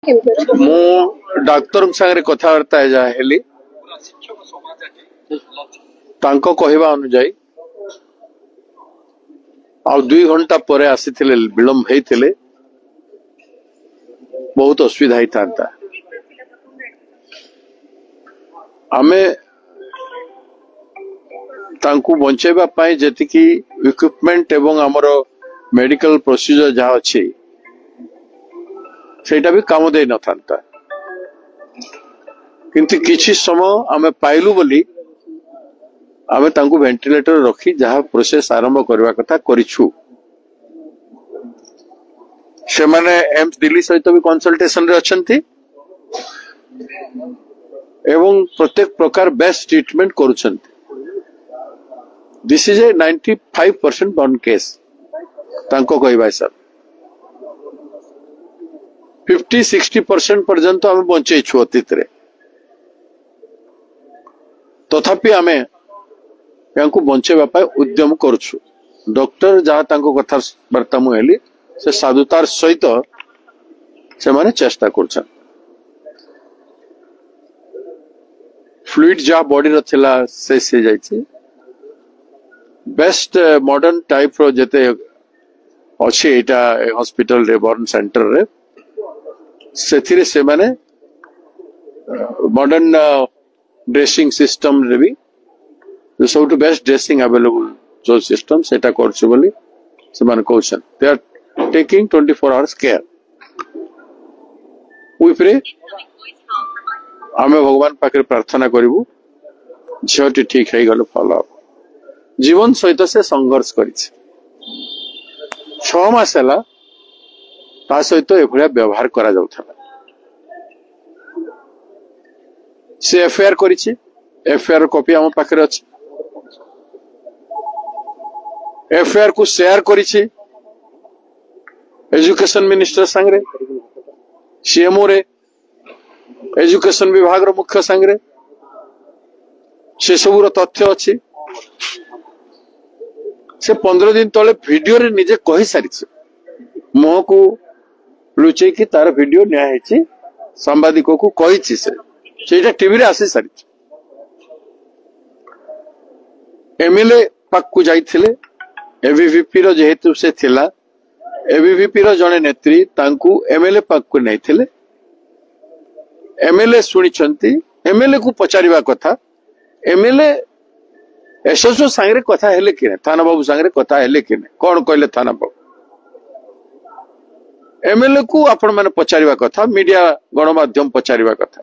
मु डाक्तर संगे कथबार्ता हेली तांको कहवा अनुजाई आ 2 घंटा पर आसी विलंब होते बहुत असुविधा होता। आमे तांको बंचेबा पाई जेतिकी इक्विपमेंट एवं हमर मेडिकल प्रोसीजर जहाँ अच्छी सेटा भी काम दे न था, किंतु किछि समय आमे पाइलु बोली आमे तांको वेंटिलेटर रखी जहाँ प्रोसेस आरंभ करवा कथा करिछु। से माने एम्स दिल्ली सहित भी कंसल्टेशन रे अछंती एवं प्रत्येक प्रकार बेस्ट ट्रीटमेंट करूछंती। This is a 95% burn case तांको कहबा सब 50-60% पर्यंत आमे बंचेछु अतीत रे। तथापि आमे यांको बंचेबा पाई उद्यम करूछु। डॉक्टर जहाँ तांको कथा वार्ता मु हेली से साधुतार सहित से माने चेष्टा करछन। फ्लूइड जहाँ बॉडी रो थिला से जाइछि। बेस्ट मॉडर्न टाइप रो जते अछि एटा हॉस्पिटल रे बर्न सेंटर रे सेथिरे से माने मॉडर्न ड्रेसिंग सिस्टम रे भी सब टू बेस्ट ड्रेसिंग अवेलेबल जो सिस्टम सेटा करछु बोली से माने question they are taking 24 hours care. We pray आमे भगवान पाखे प्रार्थना करिवु झटी ठीक है गलो फॉलो अप। जीवन सहित से संघर्ष करिछि 6 मास हला ता सहित एभलिया व्यवहार करा जाउथला। से एफआईआर करिछि, एफआईआर कॉपी हम पाखे अछि। एफआईआर को शेयर करिछि एजुकेशन मिनिस्टर संगे, सीएमओ रे, एजुकेशन विभाग रो मुख्य संगे से सबुर तथ्य अछि। से 15 दिन तले वीडियो रे निजे कहि सारि मुह को लुचे कि तार वीडियो न्याय हेछि सांबादिको को कहिछि सेटा टीवी रे आसी सारि। एमएलए पाक को जाइथिले एबीवीपी रो जेहेतु से थिला एबीवीपी रो जने नेत्री तांकू एमएलए पाक को नैथिले। एमएलए सुनिछंती एमएलए को पचारिबा कथा एमएलए एसएसओ सांगरे कथा हेले कि थाना बाबू सांगरे कथा हेले कि कौन कहले थाना बाबू एमएलए को आपण माने पचारिबा कथा मीडिया गणमाध्यम पचारिबा कथा।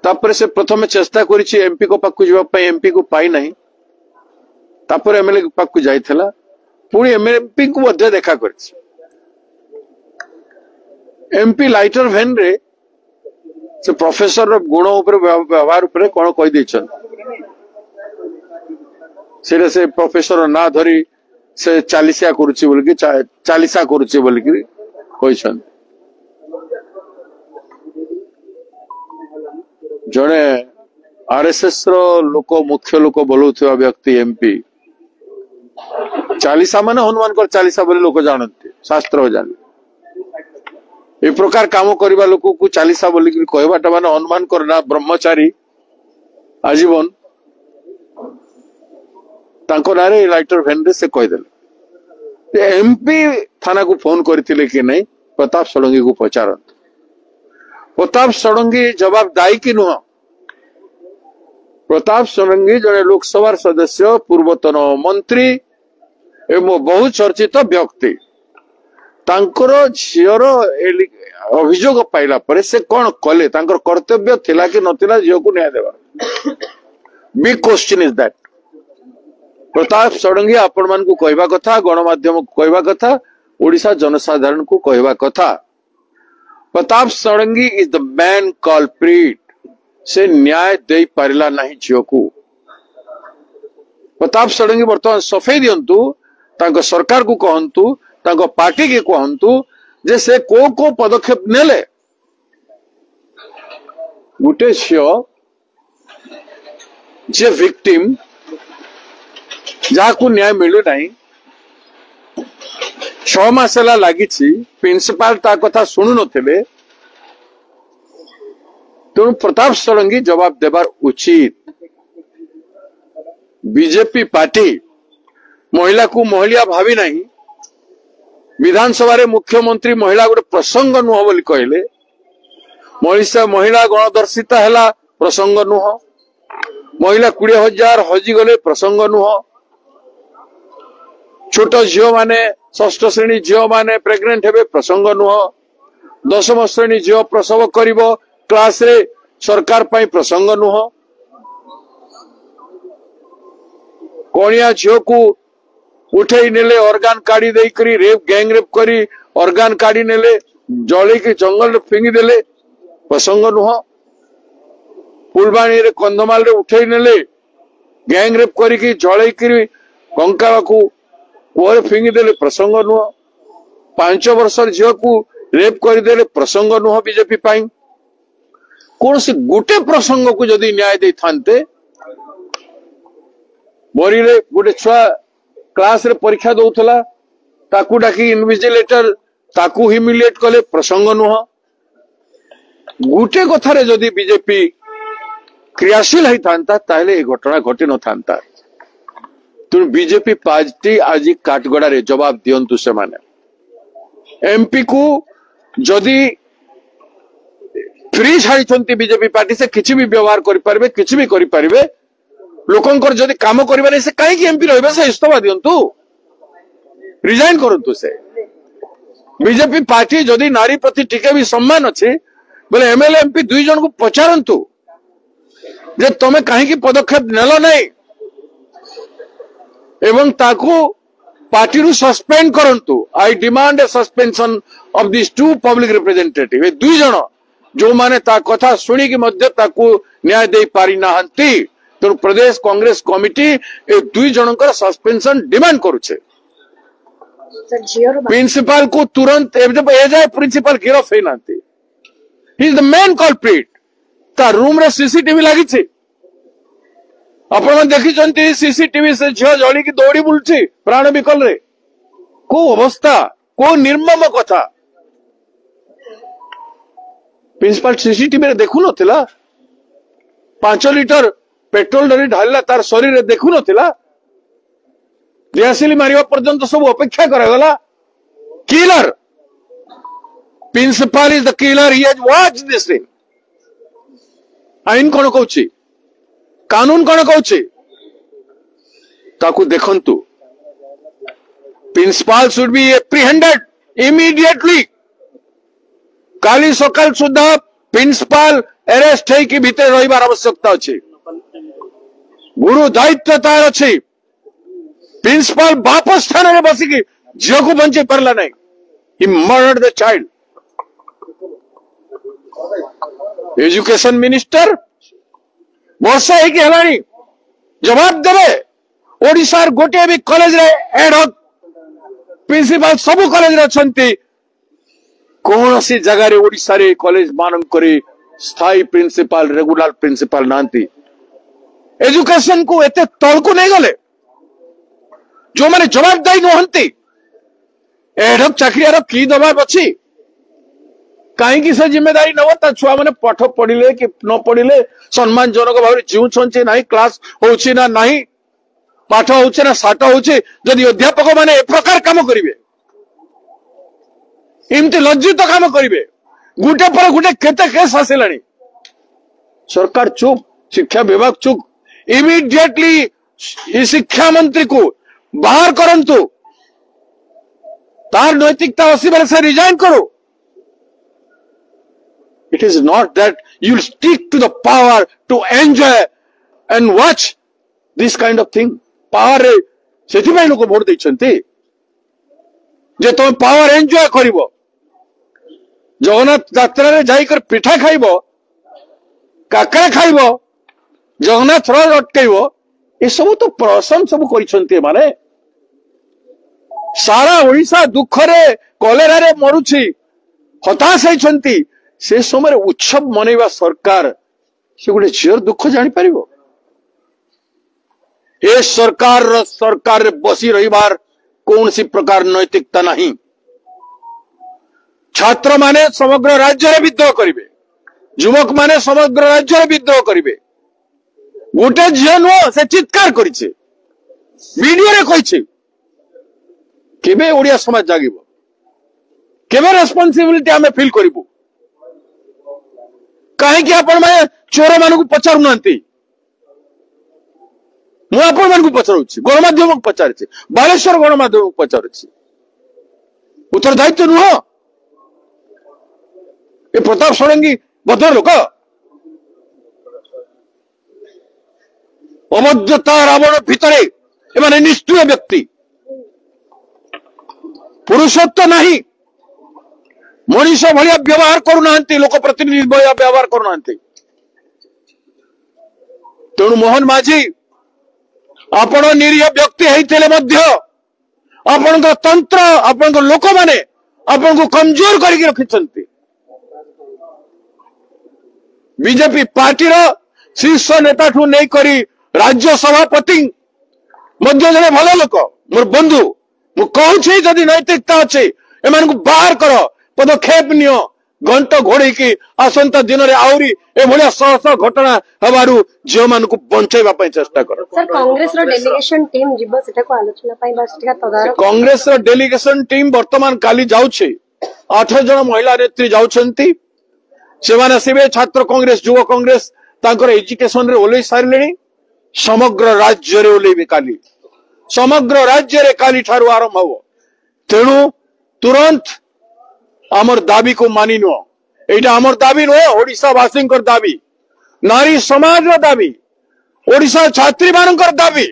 तापर से प्रथम चेष्टा करिछि एमपी को पाक को जिबा पई एमपी को पाई नाही। तापर एमएलए पाक को जाइथला पुणी एमपी को मध्य देखा करिछि। एमपी लाइटर वैन रे से प्रोफेसर रो गुण ऊपर व्यवहार ऊपर कोन कहि दैछन से प्रोफेसर ना धरी से चालीसा करुछि बोल कि चालीसा करुछि बोल कि कहिछन। जणे आरएसएस रो लोक मुख्य लोक बोलुथवा व्यक्ति एमपी चालीसा माने हनुमान कर चालीसा बोले लोक जानते शास्त्र जान ए प्रकार काम करबा लोक को चालीसा बोली कहबाटा माने हनुमान कर ना ब्रह्मचारी आजीवन तांको नारे लाइटर वैन रे से कह देले। एमपी थाना को फोन करथिले कि नहीं प्रताप षडंगी को पचारत। प्रताप षडंगी जवाब दाई कि नुह। प्रताप षडंगी जने लोकसभा सदस्य पूर्वतन मंत्री एवं बहुत चर्चित व्यक्ति तांकर झीर अभियोग पाइला परे से कौन कले तांकर कर्तव्य थिला कि नथिला झील को न्याय देवा। Big question is that. Pratap Sarangi आपण मान को कहवा कथा गणमाध्यम को कहवा कथा ओडिशा जनसाधारण को कहवा कथा Pratap Sarangi is the man culprit. से न्याय दे पारिला नहीं झील को। प्रताप षडंगी वर्तमान सफेई दियंतु तांको सरकार को कहंतु तांको पार्टी के कहंतु जे से को पदक्षेप नेले गुटे झील जे विक्टिम जहाँ को न्याय मिलू नहीं 6 मास है लगी प्रिंसिपाल ता कथा शुणु नथिले तेणु प्रताप षडंगी जवाब देवार उचित। बीजेपी पार्टी महिला को महिला भावी नहीं विधानसभा रे मुख्यमंत्री महिला गोटे प्रसंग नुह बोली कहले महिला गणदर्शिता है प्रसंग नुह महिला 20,000 हजिगले प्रसंग नुह छोट झील माने 6ठ श्रेणी झील माने प्रेग्नेंट हेबे प्रसंग नुह 10म श्रेणी झील प्रसव करिवो क्लास रे सरकार पाई प्रसंग नुह कणिया झील को उठे नेले ऑर्गन काढ़ी दे करी रेप गैंग रेप करी ऑर्गन काढ़ी नेले जले के जंगल फिंगी देले प्रसंग नुह फुलबाणी रे कंधमाल रे उठे नेले गैंग रेप करी की जले करी कंकावा को कुआरे फिंगी देले प्रसंग नुह 5 वर्ष झील को रेप कर देले प्रसंग नुह बीजेपी पाई कौन सी गोटे प्रसंग को जदि न्याय दे थांते बरीरे गोटे छुआ क्लास रे परीक्षा दौथला ताकू डाकी इन्विजिलेटर ताकू ह्यूमिलिएट कले प्रसंग नुह गोटे कथारे जदि बीजेपी क्रियाशील है थांता ताहले ए घटना घटी न थांता तेणु बीजेपी पार्टी आज काटगड़ा रे जवाब दियंतु से माने एमपी को जदि फ्री छाड़ी बीजेपी पार्टी से किसी भी व्यवहार करें किसी भी करें लोकंकर जदि काम करें से कहीं एमपी रहे से इस्तफा दियंतु रिजाइन करंतु से बीजेपी पार्टी जदि नारी प्रति टिके भी सम्मान अच्छे बोले एमएलए एमपी 2 जन को पचारंतु जे तमे कहीं पदक्षेप नेल नहीं एवं ताकू पार्टी रू सस्पेंड करंतु आई demand A suspension of this 2 public representative 2 जन जो माने ता कथा सुनी कि मध्य ताकू न्याय दे पारि नाहंती तेणु प्रदेश कांग्रेस कमिटी ए 2 जनकर सस्पेंशन डिमांड करुछे प्रिंसिपल को तुरंत एजाए प्रिंसिपल गिरफ है नांती he is the main culprit ता रूम रे सीसीटीवी लागी छे आपण देखि चंती सीसीटीवी से झियो जळी की दौड़ी बुलची प्राण विकल रे को अवस्था को निर्मम कथा प्रिंसिपल सीसीटीवी रे देखु नथिला 5 लीटर पेट्रोल डरी ढालिला तार शरीर रे देखु नथिला दियासिली मारिवा पर्यंत सब अपेक्षा करागला killer principal is the killer he has watched this thing आईन कोन कहउची कानून कोन कहउची ताकू देखंतु principal should be apprehended immediately काली सकाल सुधा प्रिंसिपल अरेस्ट है कि भीतर रहिबार आवश्यकता अछि गुरु दायित्व तार अछि प्रिंसिपल बाप स्थान रे बसिकी झियो को बंचे परला नहीं he murdered the child education minister वर्षा है कि हलानी जवाब देवे ओडिशार गोटे भी कॉलेज रे एड हक प्रिंसिपल सब कॉलेज रे अछंती कौन सी जगह रे ओडिशा रे कॉलेज मानन करे स्थायी प्रिंसिपल रेगुलर प्रिंसिपल नांती एजुकेशन को एते तळकु नहीं गले जो माने जवाबदारी नहंती एडक चाकरियार की दबाव अच्छी कहीं से जिम्मेदारी नव ता छुआ मैंने पाठ पढ़िले कि न पढ़िले सम्मानजनक भाव जीवुंचे ना क्लास होची ना नहीं पाठ होचे ना साठ होचे जदि अध्यापक माने ए प्रकार काम करिवे इमती लज्जित काम करिवे गुटे पर गुटे केते केस आसिलानी सरकार चुप शिक्षा विभाग चुप इमीडिएटली शिक्षा मंत्री को बाहर करंतु तार नैतिकता असी बेले से रिजाइन करो it is not that you will stick to the power to enjoy and watch this kind of thing power रे सेति भाई लोग वोट देछंती जे तुम पावर एंजॉय करिवो जगन्नाथ यात्रा रे जाई कर पिठा खाइबो काकरा खाइबो जगन्नाथ रथ अटकाइबो ए सब तो प्रसन्न सब करिसंती माने सारा ओडिशा दुख रे कलेरा रे मरुछि हताश होइछंती से समय उत्सव मनैबा सरकार से गोटे झीर दुख जानी पारिबो ए सरकार रे बसी रहिबार कौन सी प्रकार नैतिकता नहीं। छात्र माने समग्र राज्य में विद्रोह करेंगे, युवक माने समग्र राज्य में विद्रोह करेंगे। गोटे झील नुह से चित्कार करिछे, वीडियो रे कहिछे, केबे ओडिया समाज जागिबो, केबे रेस्पोंसिबिलिटी आमे फील करिबो। कहीं कि आपण माने चोर मानकु पचारु नांती, मु आपण मानकु पचारुछि, गणमाध्यम को पचारुछि, बालेश्वर गणमाध्यम को पचारुछि। उत्तरदायित्व नुह ए प्रताप षडंगी भद्र लोक, अभद्रता रावण भितरे एमाने निष्ठुर व्यक्ति, पुरुषत्व नहीं, मनीष भाया व्यवहार करूना, लोक प्रतिनिधि भाया व्यवहार करूना। तेणु मोहन माझी आपण निरीह व्यक्ति होते आपण तंत्र आपण लोक माने आपण को कमजोर करके रखिछंती। बीजेपी पार्टी शीर्ष नेता ठू नहीं करी राज्य सभापति मध्य जने भल लोक मोर बंधु, मु कहूछि जदि नैतिकता अच्छे एमान को बाहर कर, पदक्षेप नियो, घंट घोड़ी की आसंता दिन में आहरी एभलिया शह शह घटना हबारु झील मान को बंचाइबा पई चेष्टा कर। सर कांग्रेस रो डेलीगेशन टीम जिबो सेटा को आलोचना पई बस टिका तदारक। कांग्रेस रो डेलीगेशन टीम वर्तमान काली जाउछे, 8 जन महिला नेत्री जाउछंती। सेमाने सिबे छात्र कांग्रेस, युवा कांग्रेस तांकर एजुकेशन रे ओलै सारलेनी, समग्र राज्य रे ओलैबे काली, समग्र राज्य रे काली ठारू आरंभ हो। तेणु तुरंत आमर दाबी को मानि नुह, एटा आमर दाबी नुह, ओडिशा वासी दाबी, नारी समाज दाबी, ओडिशा छात्री मानकर दाबी,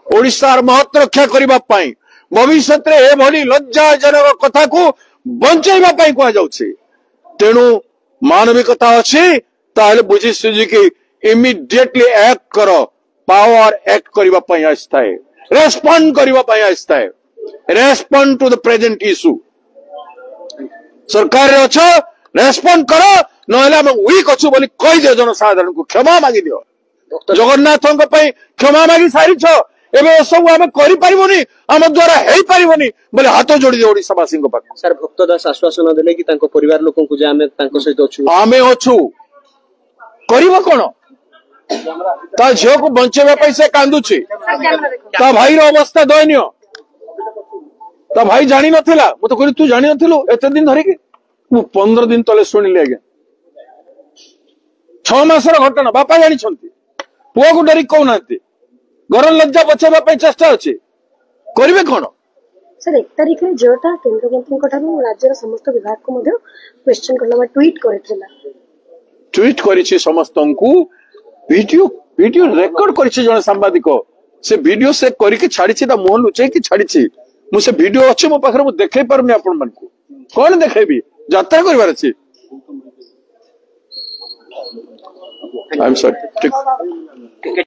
ओडिशार महत्व रक्षा करबा पई भविष्य रे एभली लज्जाजनक कथा को बंचाइबा पई कहा जाउछि। तेणु मानविकता अछि ताले बुझी सुझी कि इमिडिएटली एक्ट कर, पावर एक्ट करबा पई आस्ताय, रेस्पोंड करबा पई आस्ताय, respond to the present issue. सरकार रे अच्छो रेस्पोंड करो, नहले हम वीक अच्छु बोली कहि दियो, जनसाधारण को क्षमा मागी दियो। जगन्नाथों क्षमा मागी सारी एबे सब आम करि परिबोनी, आम द्वारा हेई परिबोनी बोले हाथ जोड़ी दियो ओडिशावासी को पाख। सर भक्त दास आश्वासन देले कि तांको परिवार लोकन को जे आमे तांको सहित अछु, आमे अछु करिवो कोन, ता झियो को बंचेबा पई से कांदुछि, ता भाई रो अवस्था दयनीय, ता भाई जानी नथिला, मु तो कहली तू जानी नथिलो एते दिन धरि कि, मु 15 दिन तले सुनिली आगे, 6 मासर घटना बापा जानी छंती, पुओ को डरी कहू नांती, घर लज्जा बचाइबा पई चेष्टा अछि, करिवे कोन। सर 1 तारिख रे जोटा केंद्र मंत्री को ठानु राज्यर समस्त विभाग को मध्य क्वेश्चन करला ट्वीट करथिला, ट्वीट करिछि समस्तंकु, वीडियो रेकॉर्ड करिछि जने सांबादिक, से वीडियो से करिके छाडिछि, ता मोहन लुचै कि छाडिछि, मु से वीडियो अछि मो पाखरे, मु देखै परनी आपन मन को, कोन देखैबी, यात्रा करबार अछि। I am sorry.